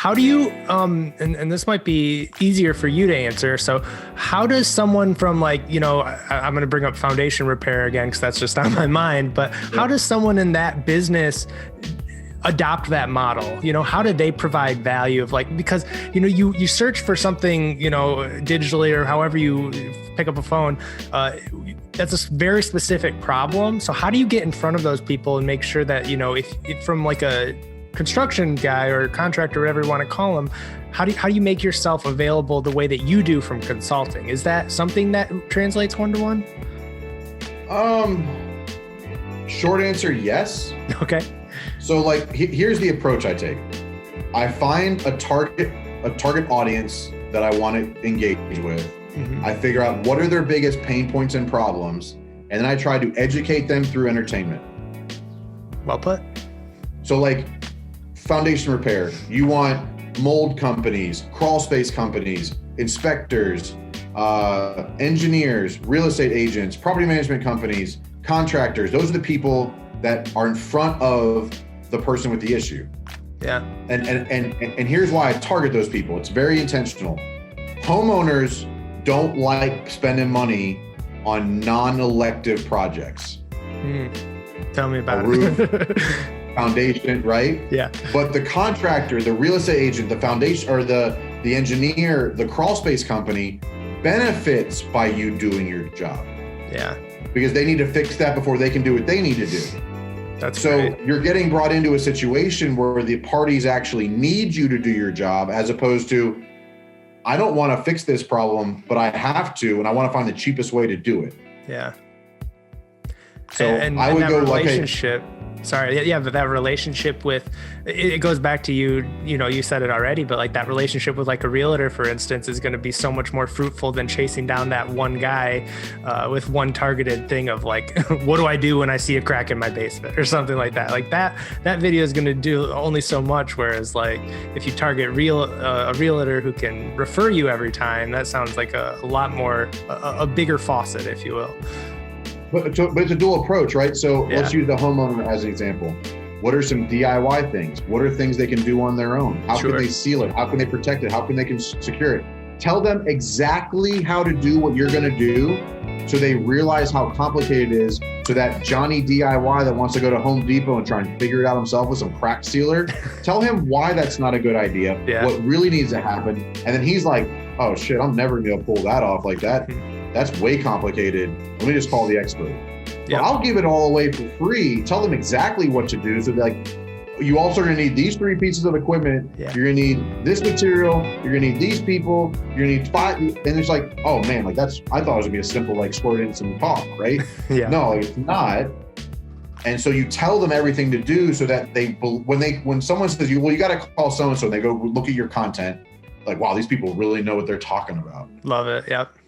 how do you, and this might be easier for you to answer. So how does someone from like, I'm going to bring up foundation repair again, because that's just on my mind, but how does someone in that business adopt that model? How did they provide value of like, because, you search for something, digitally or however you pick up a phone, that's a very specific problem. So how do you get in front of those people and make sure that, if from like a construction guy or contractor, whatever you want to call them, how do you make yourself available the way that you do from consulting? Is that something that translates one-to-one? Short answer, yes. Okay. So like, here's the approach I take. I find a target audience that I want to engage with. Mm-hmm. I figure out what are their biggest pain points and problems, and then I try to educate them through entertainment. Well put. So like foundation repair, you want mold companies, crawl space companies, inspectors, engineers, real estate agents, property management companies, contractors. Those are the people that are in front of the person with the issue. Yeah. And here's why I target those people. It's very intentional. Homeowners don't like spending money on non-elective projects. Tell me about a roof, foundation, right? Yeah. But the contractor, the real estate agent, the foundation, or the engineer, the crawl space company benefits by you doing your job. Yeah. Because they need to fix that before they can do what they need to do. That's so great. You're getting brought into a situation where the parties actually need you to do your job, as opposed to, I don't want to fix this problem, but I have to, and I want to find the cheapest way to do it. Yeah. So I would go relationship. Sorry. Yeah. But that relationship with, it goes back to you said it already, but like that relationship with like a realtor, for instance, is going to be so much more fruitful than chasing down that one guy with one targeted thing of like, what do I do when I see a crack in my basement or something like that? Like that video is going to do only so much. Whereas like if you target a realtor who can refer you every time, that sounds like a lot more, a bigger faucet, if you will. But it's a dual approach, right? So let's use the homeowner as an example. What are some DIY things? What are things they can do on their own? How can they seal it? How can they protect it? How can they secure it? Tell them exactly how to do what you're going to do, so they realize how complicated it is, so that Johnny DIY that wants to go to Home Depot and try and figure it out himself with some crack sealer, tell him why that's not a good idea, what really needs to happen. And then he's like, oh shit, I'm never going to pull that off like that. That's way complicated. Let me just call the expert. Yep. I'll give it all away for free. Tell them exactly what to do. So like, you also are going to need these 3 pieces of equipment. Yeah. You're going to need this material. You're going to need these people. You're going to need 5. And it's like, oh man, like I thought it was going to be a simple, like squirt in some caulk, right? Yeah. No, it's not. And so you tell them everything to do, so that when someone says you got to call so-and-so, and they go look at your content, like, wow, these people really know what they're talking about. Love it. Yep.